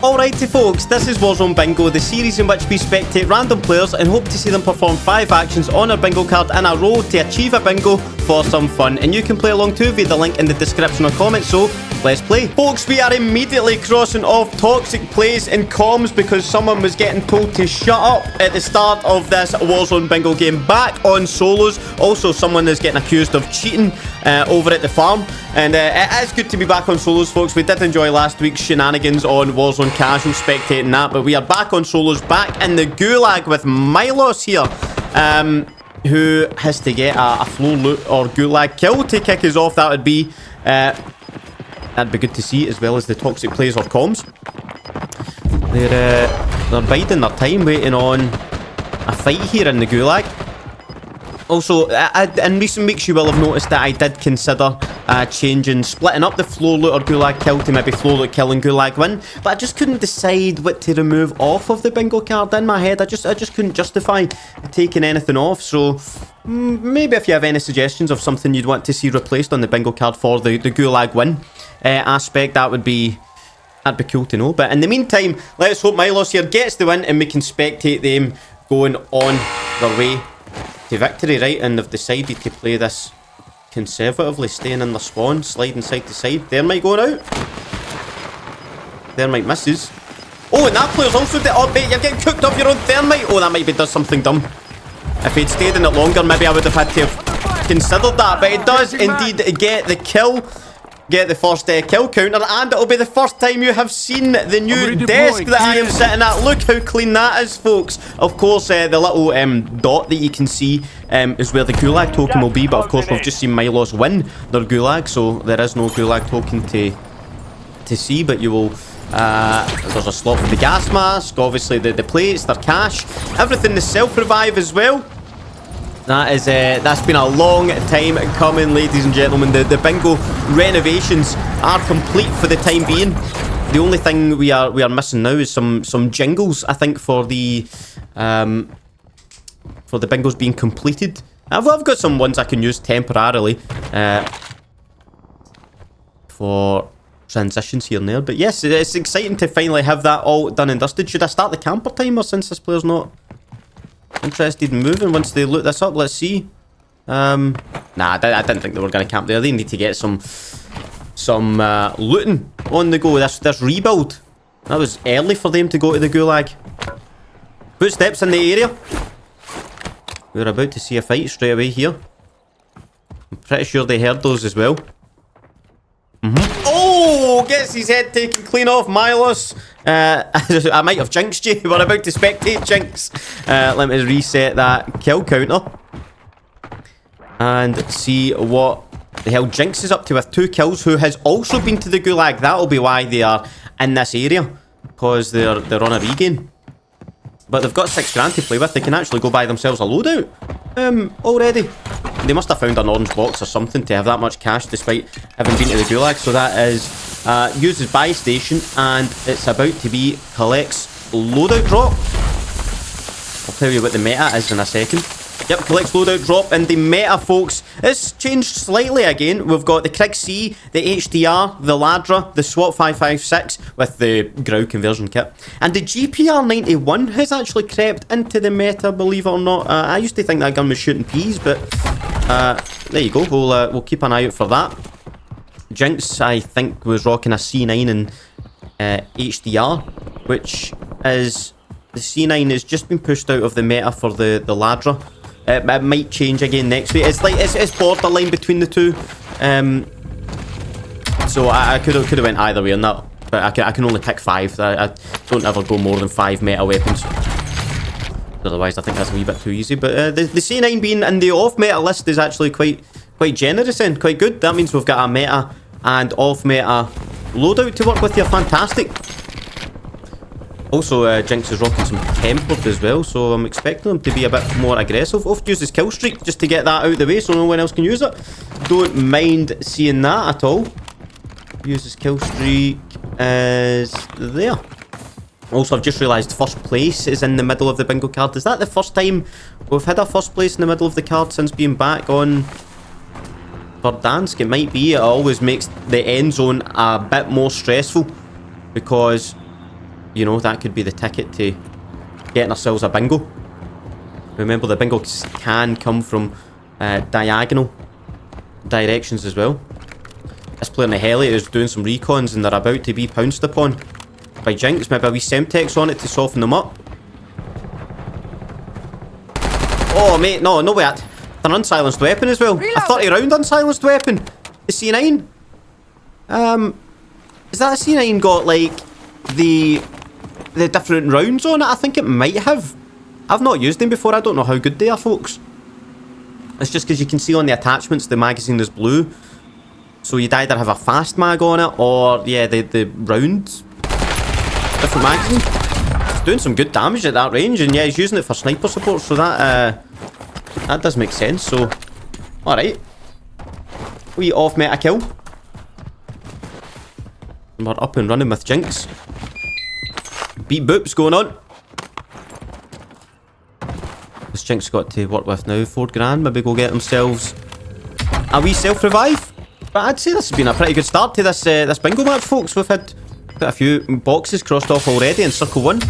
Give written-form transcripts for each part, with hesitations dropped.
Alrighty folks, this is Warzone Bingo, the series in which we spectate random players and hope to see them perform 5 actions on a bingo card in a row to achieve a bingo for some fun. And you can play along too via the link in the description or comments, so let's play. Folks, we are immediately crossing off toxic plays and comms because someone was getting told to shut up at the start of this Warzone Bingo game back on solos. Also, someone is getting accused of cheating over at the farm. And it is good to be back on solos, folks. We did enjoy last week's shenanigans on Warzone Casual, spectating that, but we are back on solos, back in the gulag with Milos here, who has to get a flow loot or gulag kill to kick us off. That'd be good to see, as well as the toxic plays or comms. They're biding their time, waiting on a fight here in the gulag. Also, in recent weeks, you will have noticed that I did consider splitting up the flow loot or gulag kill to maybe flow loot kill and gulag win, but I just couldn't decide what to remove off of the bingo card in my head. I just couldn't justify taking anything off. So maybe if you have any suggestions of something you'd want to see replaced on the bingo card for the gulag win aspect, that'd be cool to know. But in the meantime, let's hope Milos here gets the win and we can spectate them going on their way to victory, right? And they've decided to play this conservatively, staying in the spawn, sliding side to side. Thermite going out. Thermite misses. Oh, and that player's also dead. Oh, mate, you're getting cooked off your own thermite. Oh, that maybe does something dumb. If he'd stayed in it longer, maybe I would have had to have considered that. But it does indeed get the kill. Get the first kill counter, and it'll be the first time you have seen the new desk that I am sitting at. Look how clean that is, folks. Of course, the little dot that you can see is where the gulag token will be, but of course we've just seen Milos win their gulag, so there is no gulag token to see, but you will... there's a slot for the gas mask, obviously the plates, their cash, everything, the self-revive as well. That's been a long time coming, ladies and gentlemen. The bingo renovations are complete for the time being. The only thing we are missing now is some jingles, I think, for the bingos being completed. I've got some ones I can use temporarily for transitions here and there. But yes, it's exciting to finally have that all done and dusted. Should I start the camper timer since this player's not interested in moving once they loot this up? Let's see. Nah, I didn't think they were going to camp there. They need to get some looting on the go. This rebuild, that was early for them to go to the gulag. Footsteps in the area. We're about to see a fight straight away here. I'm pretty sure they heard those as well. Oh, gets his head taken clean off. Milos, I might have jinxed you. We're about to spectate jinx. Let me reset that kill counter and see what the hell Jinx is up to with 2 kills, who has also been to the gulag. That'll be why they are in this area, because they're on a regain. But they've got 6 grand to play with. They can actually go buy themselves a loadout already. They must have found an orange box or something to have that much cash despite having been to the gulag. So that is uses buy station, and it's about to be collects loadout drop. I'll tell you what the meta is in a second. Yep, collects loadout drop, and the meta, folks, it's changed slightly again. We've got the Krig C, the HDR, the Ladra, the SWAT 556 with the Grau conversion kit, and the GPR 91 has actually crept into the meta, believe it or not. I used to think that gun was shooting peas, but there you go. We'll keep an eye out for that. Jinx, I think, was rocking a C9 and HDR, which is... The C9 has just been pushed out of the meta for the Ladra. It might change again next week. It's like it's borderline between the two. So I could have went either way on that, but I can only pick 5. I don't ever go more than 5 meta weapons. Otherwise, I think that's a wee bit too easy. But the C9 being in the off meta list is actually quite generous and quite good. That means we've got a meta and off meta loadout to work with here. Fantastic. Also, Jinx is rocking some tempered as well, so I'm expecting them to be a bit more aggressive. Off to use his kill streak just to get that out of the way so no one else can use it. Don't mind seeing that at all. Use his kill streak is there. Also, I've just realised first place is in the middle of the bingo card. Is that the first time we've had a first place in the middle of the card since being back on Verdansk? It might be. It always makes the end zone a bit more stressful because you know, that could be the ticket to getting ourselves a bingo. Remember, the bingo can come from diagonal directions as well. This player in the heli is doing some recons and they're about to be pounced upon by Jinx. Maybe a wee Semtex on it to soften them up. Oh, mate, no way. It's an unsilenced weapon as well. Reload. A 30-round unsilenced weapon. The C9. Is that a C9 got, like, the different rounds on it? I think it might have. I've not used them before. I don't know how good they are, folks. It's just because you can see on the attachments the magazine is blue. So you'd either have a fast mag on it or, yeah, the round different magazine. It's doing some good damage at that range, and yeah, he's using it for sniper support, so that does make sense. So, alright. We off meta kill. And we're up and running with Jinx. Beat Boops going on. This Jinx got to work with now. 4 grand. Maybe go get themselves a wee self-revive. But I'd say this has been a pretty good start to this this bingo match, folks. We've had quite a few boxes crossed off already in circle 1.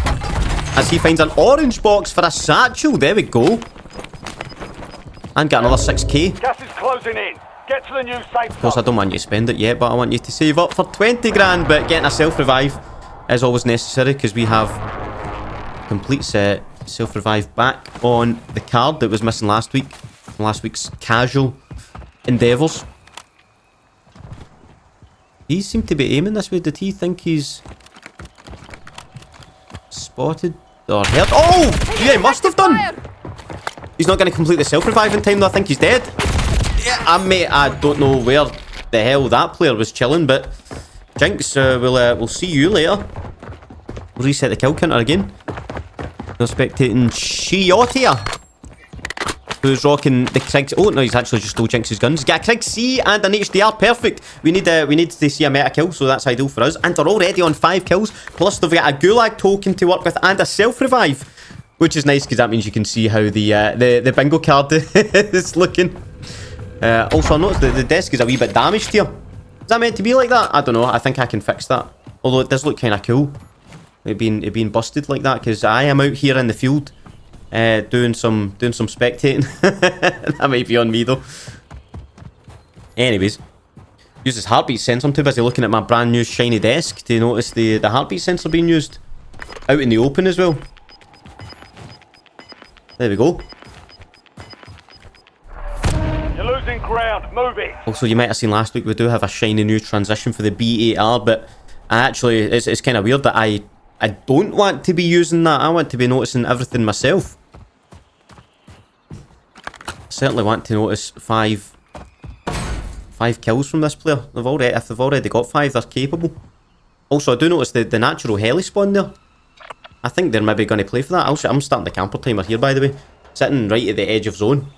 As he finds an orange box for a satchel. There we go. And get another 6k. Gas is closing in. Get to the new safe. Of course, I don't want you to spend it yet, but I want you to save up for 20 grand. But getting a self-revive is always necessary because we have complete set self-revive back on the card that was missing last week. Last week's casual endeavours. He seemed to be aiming this way. Did he think he's spotted or heard? Oh! Yeah, he must have done! He's not going to complete the self-revive in time though. I think he's dead. Yeah, mate, I don't know where the hell that player was chilling, but Jinx, we'll see you later. We'll reset the kill counter again. We're spectating Shiotia, who's rocking the Krig's... Oh, no, he's actually just stole Jinx's guns. Got a Krig C and an HDR. Perfect. We need to see a meta kill, so that's ideal for us. And they're already on 5 kills. Plus, they've got a Gulag token to work with and a self-revive, which is nice because that means you can see how the bingo card is looking. Also, I noticed that the desk is a wee bit damaged here. Is that meant to be like that? I don't know. I think I can fix that. Although it does look kind of cool. It being busted like that, because I am out here in the field doing some spectating. That might be on me though. Anyways, use this heartbeat sensor. I'm too busy looking at my brand new shiny desk to notice the heartbeat sensor being used out in the open as well. There we go. You're losing ground. Move it. Also, you might have seen last week we do have a shiny new transition for the BAR, but actually it's kind of weird that I don't want to be using that. I want to be noticing everything myself. I certainly want to notice five kills from this player. If they've already got 5, they're capable. Also, I do notice the natural heli spawn there. I think they're maybe going to play for that. I'm starting the camper timer here, by the way. Sitting right at the edge of zone.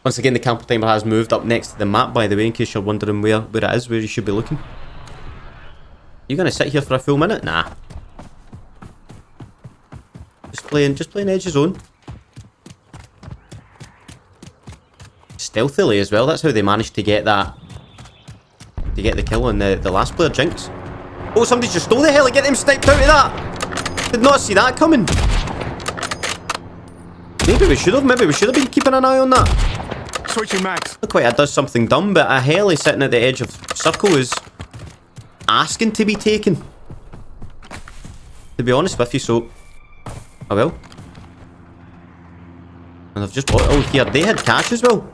Once again, the camper timer has moved up next to the map, by the way, in case you're wondering where it is, where you should be looking. You going to sit here for a full minute? Nah. Just playing edge of zone. Stealthily as well. That's how they managed to get that. To get the kill on the last player, Jinx. Oh, somebody just stole the heli. Get them sniped out of that. Did not see that coming. Maybe we should have been keeping an eye on that. Switching mags. Look like it does something dumb, but a heli sitting at the edge of circle is asking to be taken. To be honest with you, so I will. And I've just bought... Oh, here, they had cash as well.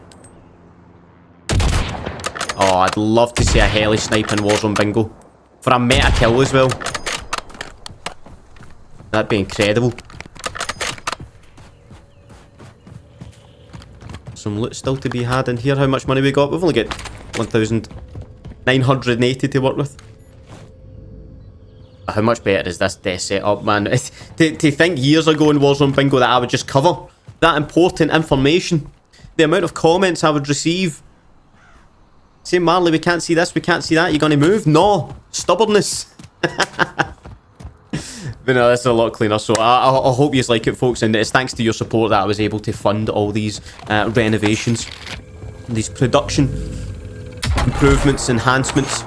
Oh, I'd love to see a heli snipe in Warzone bingo. For a meta kill as well. That'd be incredible. Some loot still to be had in here. How much money we got? We've only got 1,980 to work with. How much better is this desk setup, man? To think years ago in Warzone bingo that I would just cover that important information. The amount of comments I would receive. Say, Marley, we can't see this, we can't see that. You gonna move? No. Stubbornness. But no, this is a lot cleaner, so I hope you like it, folks, and it's thanks to your support that I was able to fund all these renovations, these production improvements, enhancements.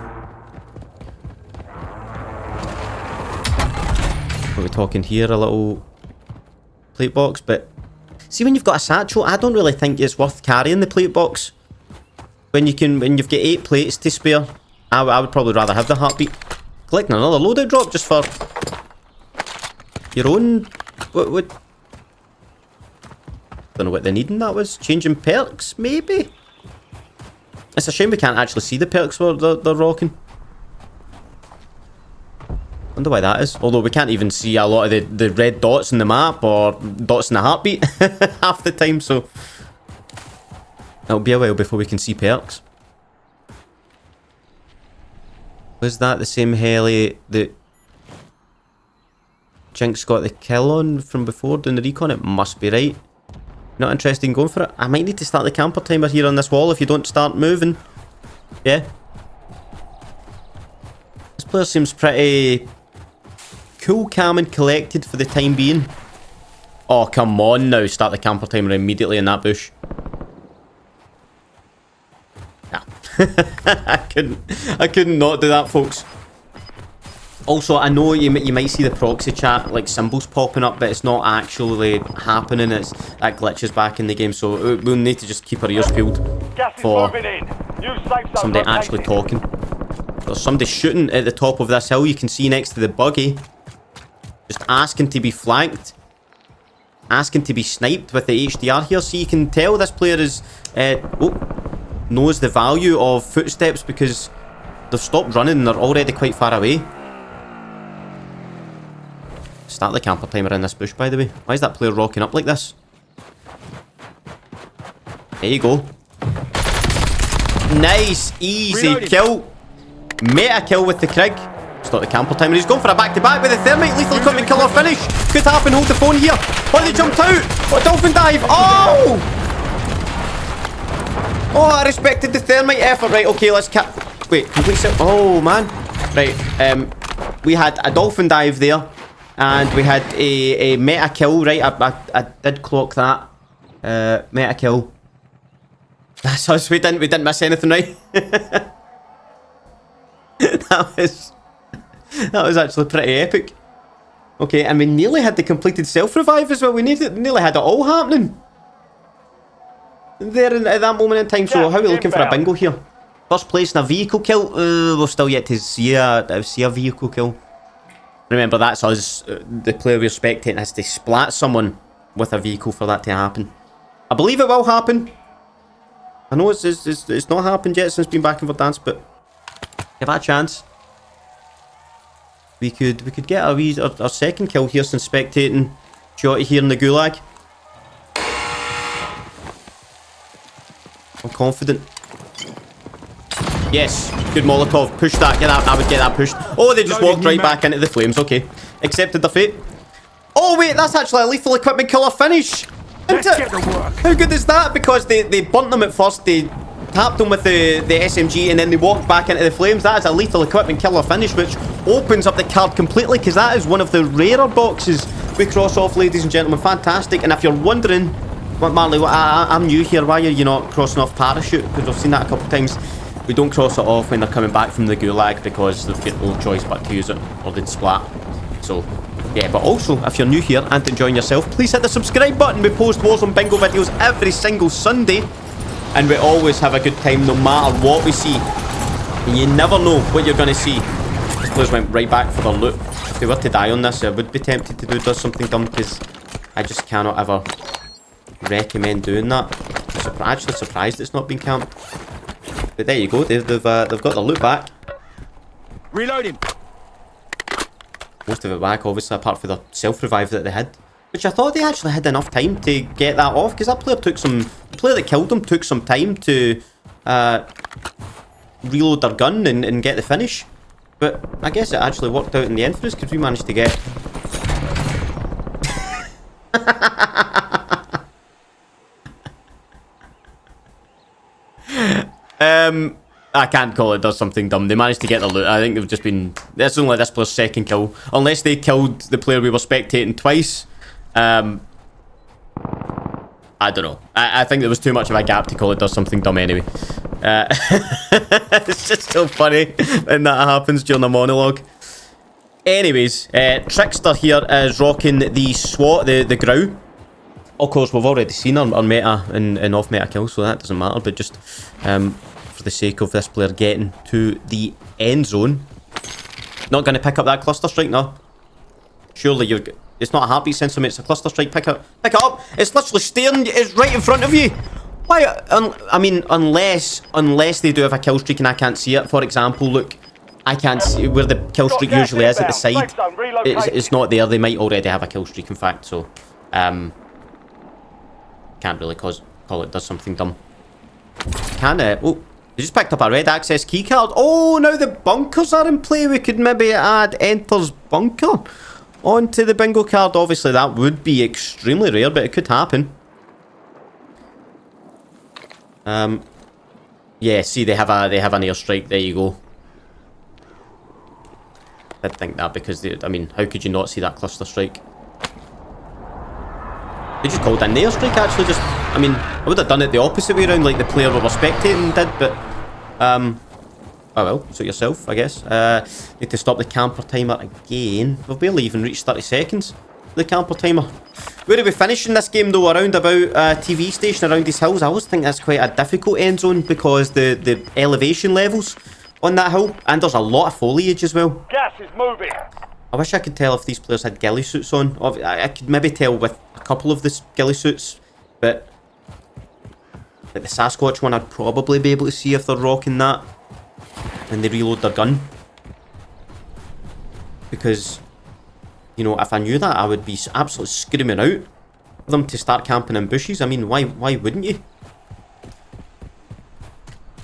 What are we talking here? A little plate box, but see, when you've got a satchel, I don't really think it's worth carrying the plate box. When you've got 8 plates to spare, I would probably rather have the heartbeat. Collecting another loadout drop just for your own. What? Don't know what the needing that was. Changing perks, maybe. It's a shame we can't actually see the perks where they're rocking. Wonder why that is. Although we can't even see a lot of the red dots in the map or dots in the heartbeat half the time, so it'll be a while before we can see perks. Was that the same heli that Jinx got the kill on from before doing the recon? It must be, right. Not interested in going for it? I might need to start the camper timer here on this wall if you don't start moving. Yeah. This player seems pretty cool, calm and collected for the time being. Oh, come on now. Start the camper timer immediately in that bush. Nah. I couldn't not do that, folks. Also, I know you might see the proxy chat, like, symbols popping up, but it's not actually happening. That glitches back in the game, so we'll need to just keep our ears peeled for somebody actually talking. There's somebody shooting at the top of this hill you can see next to the buggy. Just asking to be flanked. Asking to be sniped with the HDR here, so you can tell this player is... knows the value of footsteps because they've stopped running and they're already quite far away. Start the camper timer in this bush, by the way. Why is that player rocking up like this? There you go. Nice, easy Reloading. Kill. Meta kill with the Krig. Start the camper timer. He's going for a back-to-back with the thermite. Lethal equipment kill or finish. Could happen. Hold the phone here. Oh, they jumped out. What, dolphin dive? Oh! Oh, I respected the thermite effort. Right, okay, let's wait, complete set. Oh, man. Right, we had a dolphin dive there. And we had a meta kill, right? I did clock that. Meta kill. That's us. We didn't miss anything, right? that was actually pretty epic. Okay, and we nearly had the completed self-revive as well. We nearly had it all happening there at that moment in time. So how are we looking for a bingo here? First place in a vehicle kill. We're still yet to see a vehicle kill. Remember, that's us. The player we're spectating has to splat someone with a vehicle for that to happen. I believe it will happen. I know it's not happened yet since being back in Verdansk, but give that a chance. We could get our second kill here since spectating Shotty here in the gulag. I'm confident. Yes, good Molotov. Push that. Get that. I would get that pushed. Oh, they just walked right back into the flames. Okay, accepted their fate. Oh wait, that's actually a lethal equipment killer finish. How good is that? Because they burnt them at first. They tapped them with the SMG and then they walked back into the flames. That is a lethal equipment killer finish, which opens up the card completely because that is one of the rarer boxes we cross off, ladies and gentlemen. Fantastic. And if you're wondering, what, Marley, I'm new here. Why are you not crossing off parachute? Because I've seen that a couple of times. We don't cross it off when they're coming back from the gulag because they've got no choice but to use it or they'd splat. So, yeah, but also, if you're new here and enjoying yourself, please hit the subscribe button. We post Warzone bingo videos every single Sunday. And we always have a good time no matter what we see. And you never know what you're going to see. These players went right back for their loot. If they were to die on this, I would be tempted to do something dumb because I just cannot ever recommend doing that. I'm actually surprised it's not been camped. But there you go, they've got their loot back. Reloading. Most of it back, obviously, apart from the self-revive that they had. Which I thought they actually had enough time to get that off, because that player the player that killed them took some time to reload their gun and get the finish. But I guess it actually worked out in the end for us, because we managed to get... I can't call it does something dumb. They managed to get the loot. I think they've just been... That's only this player's second kill. Unless they killed the player we were spectating twice. I don't know. I think there was too much of a gap to call it does something dumb anyway. It's just so funny when that happens during a monologue. Anyways, Trickster here is rocking the SWAT, the Grow. Of course, we've already seen our meta and off-meta kills, so that doesn't matter. But just for the sake of this player getting to the end zone. Not going to pick up that cluster strike, no. Surely you're... It's not a heartbeat sensor, mate. It's a cluster strike. Pick it up. It's literally staring. It's right in front of you. Why? I mean, unless they do have a kill streak and I can't see it. For example, look, I can't see where the kill streak usually is at the side. It's not there. They might already have a kill streak, in fact. So, can't really call it does something dumb. Can it? Oh, they just picked up a red access key card. Oh, now the bunkers are in play. We could maybe add enters bunker onto the bingo card. Obviously, that would be extremely rare, but it could happen. Yeah, see, they have an airstrike. There you go. I'd think that because I mean, how could you not see that cluster strike? They just called in the airstrike. Actually, just I mean, I would have done it the opposite way around, like the player we were spectating did, but oh well, suit yourself, I guess. Need to stop the camper timer again. We've barely even reached 30 seconds. The camper timer. Where are we finishing this game though? Around about TV station around these hills. I always think that's quite a difficult end zone because the elevation levels on that hill, and there's a lot of foliage as well. Gas is moving. I wish I could tell if these players had ghillie suits on. I could maybe tell with a couple of the ghillie suits, but like the Sasquatch one, I'd probably be able to see if they're rocking that when they reload their gun. Because, you know, if I knew that, I would be absolutely screaming out for them to start camping in bushes. I mean, why wouldn't you?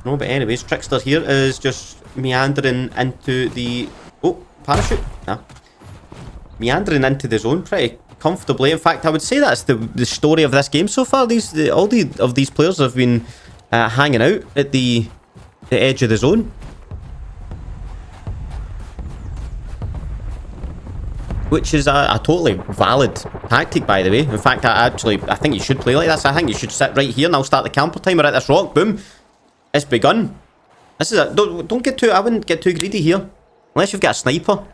No, but anyways, Trickster here is just meandering into the... Oh, parachute. Nah. Meandering into the zone pretty comfortably. In fact, I would say that's the story of this game so far. All of these players have been hanging out at the edge of the zone. Which is a totally valid tactic, by the way. In fact, I think you should play like this. I think you should sit right here and I'll start the camper timer at this rock. Boom. It's begun. This is don't get too... I wouldn't get too greedy here. Unless you've got a sniper.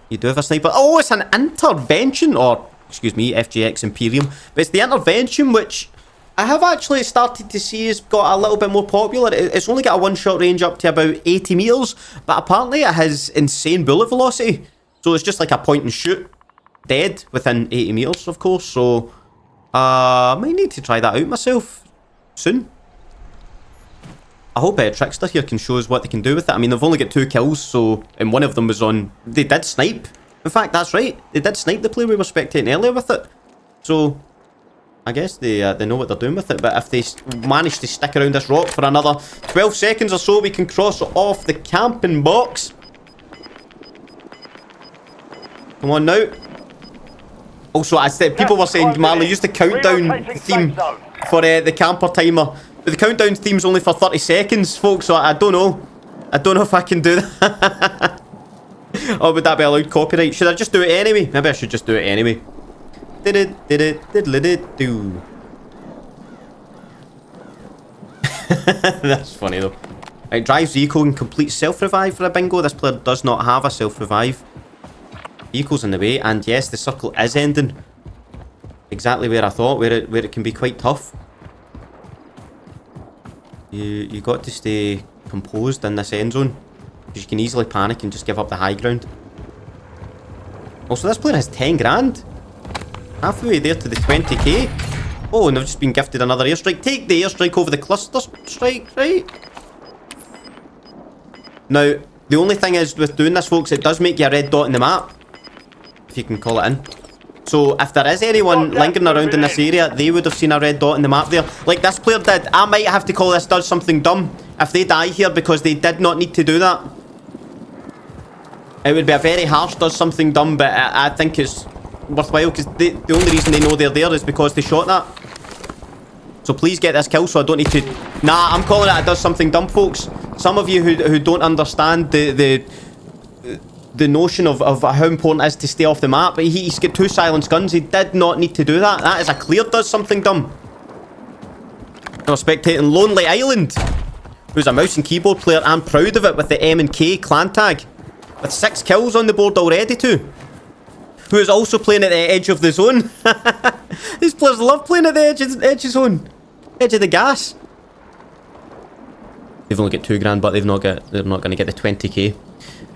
You do have a sniper. Oh, it's an intervention. Or, excuse me, FGX Imperium. But it's the intervention which I have actually started to see has got a little bit more popular. It's only got a one-shot range up to about 80 meters. But apparently it has insane bullet velocity. So it's just like a point and shoot. Dead within 80 meters, of course. So, I might need to try that out myself soon. I hope Trickster here can show us what they can do with it. I mean, they've only got 2 kills, so... And one of them was on... They did snipe. In fact, that's right. They did snipe the player we were spectating earlier with it. So, I guess they know what they're doing with it. But if they manage to stick around this rock for another 12 seconds or so, we can cross off the camping box. Come on now. Also, I said people were saying, Marley, use the countdown theme for the camper timer. But the countdown theme's only for 30 seconds, folks, so I don't know. I don't know if I can do that. Or would that be allowed copyright? Should I just do it anyway? Maybe I should just do it anyway. Do. That's funny though. Right, drives the eco and complete self-revive for a bingo. This player does not have a self-revive. Eco's in the way, and yes, the circle is ending. Exactly where I thought, where it can be quite tough. You got to stay composed in this end zone, because you can easily panic and just give up the high ground. Also, this player has 10 grand. Halfway there to the 20k. Oh, and they've just been gifted another airstrike. Take the airstrike over the cluster strike, right? Now, the only thing is with doing this, folks, it does make you a red dot in the map. If you can call it in. So if there is anyone lingering around in this area, they would have seen a red dot in the map there. Like this player did. I might have to call this does something dumb if they die here because they did not need to do that. It would be a very harsh does something dumb, but I think it's worthwhile because the only reason they know they're there is because they shot that. So please get this kill so I don't need to... Nah, I'm calling it a does something dumb, folks. Some of you who don't understand the notion of how important it is to stay off the map. He's got 2 silenced guns. He did not need to do that. That is a clear does something dumb. We're spectating Lonely Island, who's a mouse and keyboard player and proud of it with the M and K clan tag. With 6 kills on the board already too. Who is also playing at the edge of the zone. These players love playing at the edge of the zone. Edge of the gas. They've only got 2 grand, but they're not going to get the 20k.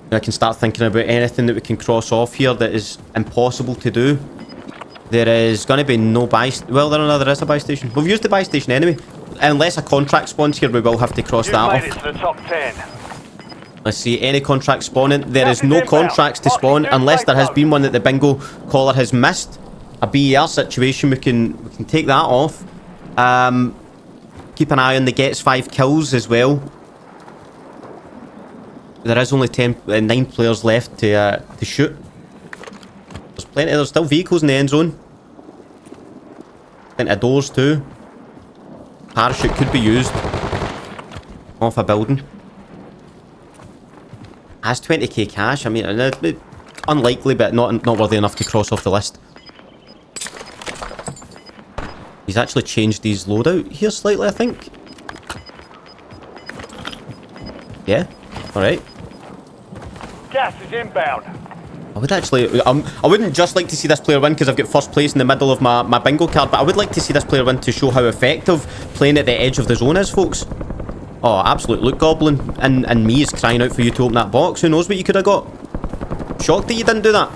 Now I can start thinking about anything that we can cross off here that is impossible to do. There is going to be no buy... Well, there is a buy station. We've used the buy station anyway. Unless a contract spawns here, we will have to cross that off. Made it to the top 10. Let's see, any contract spawning. There is no contracts to spawn unless there has been one that the bingo caller has missed. A BER situation, we can take that off. Keep an eye on the gets 5 kills as well. There is only 9 players left to shoot. There's plenty. There's still vehicles in the end zone. Plenty of doors too. Parachute could be used off a building. Has 20k cash. I mean, unlikely, but not worthy enough to cross off the list. He's actually changed his loadout here slightly, I think. Yeah. All right. Gas is inbound. I would actually... I wouldn't just like to see this player win because I've got first place in the middle of my bingo card, but I would like to see this player win to show how effective playing at the edge of the zone is, folks. Oh, absolute loot goblin. And me is crying out for you to open that box. Who knows what you could have got? Shocked that you didn't do that.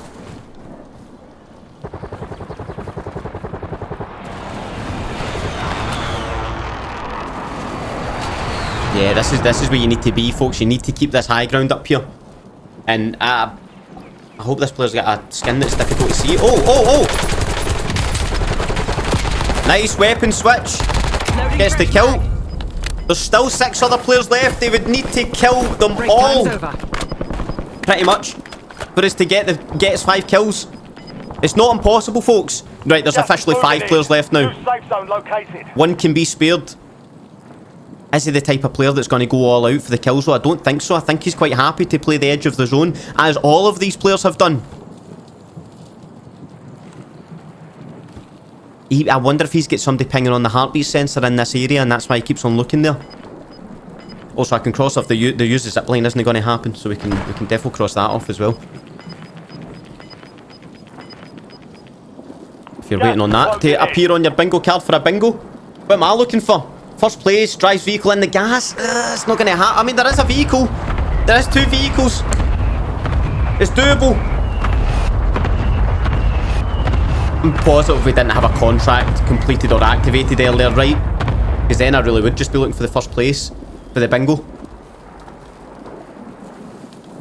Yeah, this is where you need to be, folks. You need to keep this high ground up here. And I hope this player's got a skin that's difficult to see. Oh! Nice weapon switch. Gets the kill. There's still 6 other players left. They would need to kill them all. Pretty much. For us to get 5 kills. It's not impossible, folks. Right, there's officially 5 players left now. Safe zone located. 1 can be spared. Is he the type of player that's going to go all out for the kills? Though I don't think so. I think he's quite happy to play the edge of the zone, as all of these players have done. I wonder if he's got somebody pinging on the heartbeat sensor in this area, and that's why he keeps on looking there. Also, I can cross off the use the zipline isn't going to happen, so we can definitely cross that off as well. If you're waiting on that to appear on your bingo card for a bingo, what am I looking for? First place, drives vehicle in the gas. It's not going to happen. I mean, there is a vehicle. There is 2 vehicles. It's doable. I'm positive we didn't have a contract completed or activated earlier, right? Because then I really would just be looking for the first place for the bingo.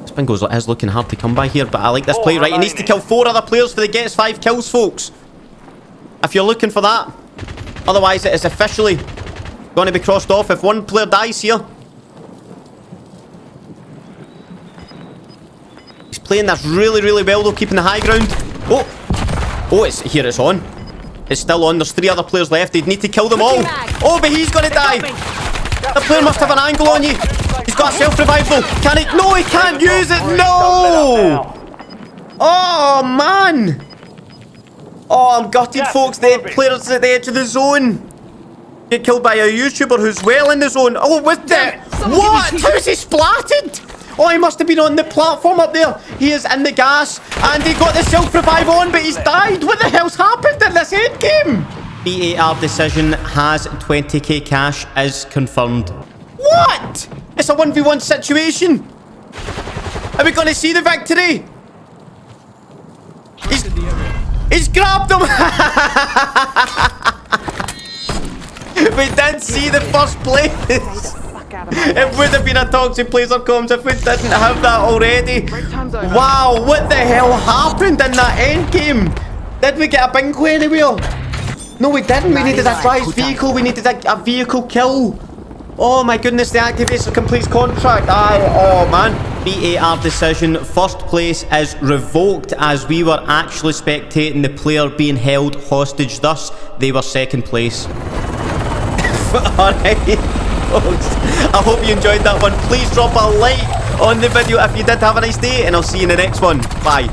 This bingo is looking hard to come by here, but I like this play. Right, he needs to kill 4 other players for the gets 5 kills, folks. If you're looking for that. Otherwise, it is officially going to be crossed off if 1 player dies here. He's playing this really, really well though, keeping the high ground. Oh, it's on. It's still on. There's 3 other players left. They'd need to kill them all. Oh, but he's going to die. The player must have an angle on you. He's got a self-revive though. Can he? No, he can't use it. No. Oh, man. Oh, I'm gutted, folks. The players at the edge of the zone get killed by a YouTuber who's well in the zone. Oh, with the... What? How's he splatted? Oh, he must have been on the platform up there. He is in the gas. And he got the self-revive on, but he's died. What the hell's happened in this end game? BAR decision has 20k cash is confirmed. What? It's a 1v1 situation. Are we going to see the victory? He's grabbed him. We did see the first place. It would have been a toxic placer comms if we didn't have that already. Wow, what the hell happened in that end game? Did we get a bingo anywhere? No, we didn't. We needed a drive vehicle. We needed a vehicle kill. Oh my goodness, the activates a complete contract. Oh man. BAR decision. First place is revoked as we were actually spectating the player being held hostage. Thus, they were second place. Alright, folks. I hope you enjoyed that one. Please drop a like on the video if you did. Have a nice day, and I'll see you in the next one. Bye.